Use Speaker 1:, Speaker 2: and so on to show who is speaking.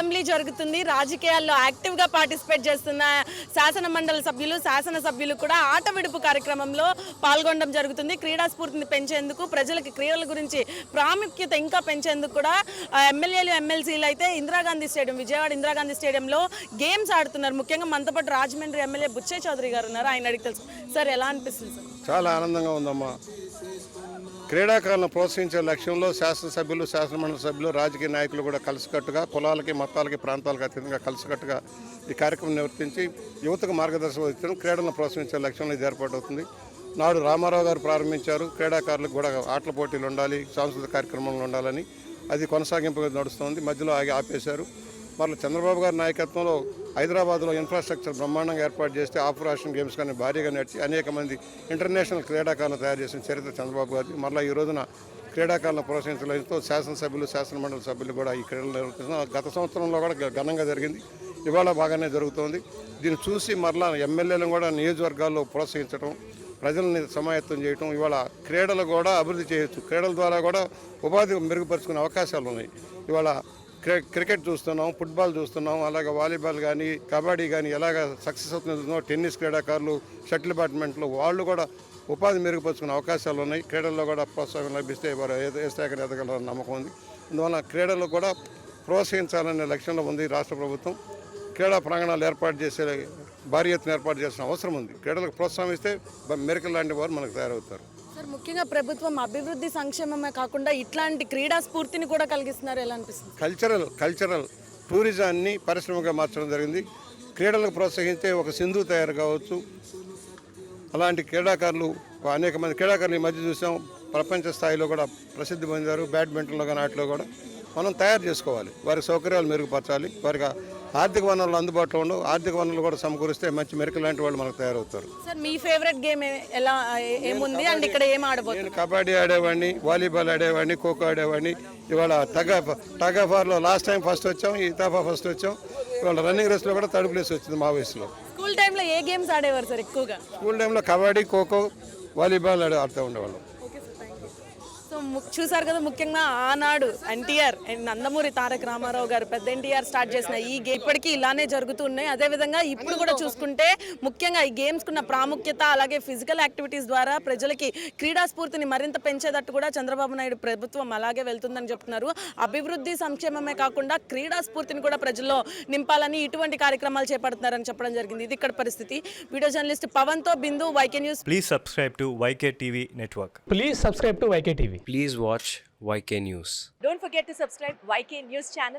Speaker 1: Assembly జరుగుతుంది. రాజకీయాల్లో యాక్టివ్గా పార్టిసిపేట్ చేస్తున్న శాసన మండలి శాసనసభ్యులు కూడా ఆట విడుపు కార్యక్రమంలో పాల్గొనడం జరుగుతుంది. క్రీడా స్ఫూర్తిని పెంచేందుకు, ప్రజలకి క్రీడల గురించి ప్రాముఖ్యత ఇంకా పెంచేందుకు కూడా ఎమ్మెల్యేలు ఎమ్మెల్సీలు అయితే విజయవాడ ఇందిరాగాంధీ స్టేడియంలో గేమ్స్ ఆడుతున్నారు. ముఖ్యంగా మనతో పాటు రాజమండ్రి ఎమ్మెల్యే బుచ్చయ్య చౌదరి గారు ఉన్నారు. ఆయన అడిగి తెలుసు. సార్, ఎలా అనిపిస్తుంది సార్?
Speaker 2: చాలా ఆనందంగా ఉందమ్మా. క్రీడాకారులను ప్రోత్సహించే లక్ష్యంలో శాసనసభ్యులు, శాసనమండలి సభ్యులు, రాజకీయ నాయకులు కూడా కలిసికట్టుగా కులాలకి, మతాలకి, ప్రాంతాలకు అతీతంగా కలిసికట్టుగా ఈ కార్యక్రమం నిర్వర్తించి యువతకు మార్గదర్శకం ఇచ్చడం, క్రీడలను ప్రోత్సహించే లక్ష్యంలో ఇది ఏర్పాటవుతుంది. నాడు రామారావు గారు ప్రారంభించారు. క్రీడాకారులకు కూడా ఆటల పోటీలు ఉండాలి, సాంస్కృతిక కార్యక్రమాలు ఉండాలని. అది కొనసాగింపుగా నడుస్తుంది. మధ్యలో ఆపేశారు. మళ్ళీ చంద్రబాబు గారి నాయకత్వంలో హైదరాబాద్లో ఇన్ఫ్రాస్ట్రక్చర్ బ్రహ్మాండంగా ఏర్పాటు చేస్తే ఆఫ్రాషన్ గేమ్స్ కానీ భారీగా నడిచి అనేక మంది ఇంటర్నేషనల్ క్రీడాకారులను తయారు చేసిన చరిత్ర చంద్రబాబు గారిది. మళ్ళీ ఈ రోజున క్రీడాకారులను ప్రోత్సహించడంతో శాసనసభ్యులు, శాసనమండలి సభ్యులు కూడా ఈ క్రీడలు నిర్వహిస్తున్నారు. గత సంవత్సరంలో కూడా ఘనంగా జరిగింది. ఇవాళ బాగానే జరుగుతోంది. దీన్ని చూసి మరలా ఎమ్మెల్యేలను కూడా నియోజకవర్గాల్లో ప్రోత్సహించడం, ప్రజల్ని సమాయత్తం చేయటం, ఇవాళ క్రీడలు కూడా అభివృద్ధి చేయొచ్చు. క్రీడల ద్వారా కూడా ఉపాధి మెరుగుపరుచుకునే అవకాశాలు ఉన్నాయి. ఇవాళ క్రికెట్ చూస్తున్నాం, ఫుట్బాల్ చూస్తున్నాం, అలాగే వాలీబాల్ కానీ, కబడ్డీ కానీ ఎలాగ సక్సెస్ అవుతుందో, టెన్నిస్ క్రీడాకారులు, షటిల్ బ్యాడ్మింటన్లు వాళ్ళు కూడా ఉపాధి మెరుగుపరుచుకునే అవకాశాలు ఉన్నాయి. క్రీడల్లో కూడా ప్రోత్సాహం లభిస్తే వారు ఏ స్థాయికి ఎదగలరని నమ్మకం ఉంది. అందువల్ల క్రీడలు కూడా ప్రోత్సహించాలనే లక్ష్యంలో ఉంది రాష్ట్ర ప్రభుత్వం. క్రీడా ప్రాంగణాలు ఏర్పాటు చేసే భారీ ఎత్తున ఏర్పాటు చేసిన అవసరం ఉంది. క్రీడలకు ప్రోత్సాహం ఇస్తే మెరికల్ లాంటి వారు మనకు తయారవుతారు.
Speaker 1: సార్, ముఖ్యంగా ప్రభుత్వం అభివృద్ధి సంక్షేమమే కాకుండా ఇట్లాంటి క్రీడా స్ఫూర్తిని కూడా కలిగిస్తున్నారు. ఎలా అనిపిస్తుంది?
Speaker 2: కల్చరల్ టూరిజాన్ని పరిశ్రమగా మార్చడం జరిగింది. క్రీడలకు ప్రోత్సహించే ఒక సింధు తయారు కావచ్చు. అలాంటి క్రీడాకారులు అనేక మంది క్రీడాకారులు ఈ మధ్య చూసాం, ప్రపంచ స్థాయిలో కూడా ప్రసిద్ధి పొందారు. బ్యాడ్మింటన్లో కానీ వాటిలో కూడా మనం తయారు చేసుకోవాలి. వారి సౌకర్యాలు మెరుగుపరచాలి. వారికి ఆర్థిక వనరులు అందుబాటులో ఉండవు. ఆర్థిక వనరులు కూడా సమకూరిస్తే మంచి మెరుకు లాంటి వాళ్ళు మనకు తయారవుతారు.
Speaker 1: సార్, మీ ఫేవరెట్ గేమ్ ఏముంది అండ్ ఇక్కడ ఏం ఆడబోతుంది?
Speaker 2: నేను కబడ్డీ ఆడేవాడిని, వాలీబాల్ ఆడేవాడిని, ఖోఖో ఆడేవాడిని. ఇవాళ టగ్ ఆఫ్ వార్లో లాస్ట్ టైం ఫస్ట్ వచ్చాం, ఈ దఫా ఫస్ట్ వచ్చాం. ఇవాళ రన్నింగ్ రేస్లో కూడా థర్డ్ ప్లేస్ వచ్చింది మా వయసులో.
Speaker 1: స్కూల్ టైంలో ఏ గేమ్స్ ఆడేవారు సార్ ఎక్కువగా?
Speaker 2: స్కూల్ టైంలో కబడ్డీ, ఖోఖో, వాలీబాల్ ఆడుతూ ఉండేవాళ్ళం.
Speaker 1: సో చూసారు కదా, ముఖ్యంగా ఆనాడు ఎన్టీఆర్ అండ్ నందమూరి తారక రామారావు గారు, పెద్ద ఎన్టీఆర్ స్టార్ట్ చేసిన ఈ గేమ్ ఇప్పటికీ ఇలానే జరుగుతూ ఉన్నాయి. అదేవిధంగా ఇప్పుడు కూడా చూసుకుంటే ముఖ్యంగా ఈ గేమ్స్కున్న ప్రాముఖ్యత, అలాగే ఫిజికల్ యాక్టివిటీస్ ద్వారా ప్రజలకి క్రీడా స్ఫూర్తిని మరింత పెంచేటట్టు కూడా చంద్రబాబు నాయుడు ప్రభుత్వం అలాగే వెళ్తుందని చెప్తున్నారు. అభివృద్ధి సంక్షేమమే కాకుండా క్రీడా స్ఫూర్తిని కూడా ప్రజల్లో నింపాలని ఇటువంటి కార్యక్రమాలు చేపడుతున్నారని చెప్పడం జరిగింది. ఇది ఇక్కడ పరిస్థితి. వీడియో జర్నలిస్ట్ పవన్తో Bindu, YK news.
Speaker 3: Please subscribe to YK TV network.
Speaker 4: Please subscribe to YK TV.
Speaker 5: Please watch YK News.
Speaker 1: Don't forget to subscribe YK News channel.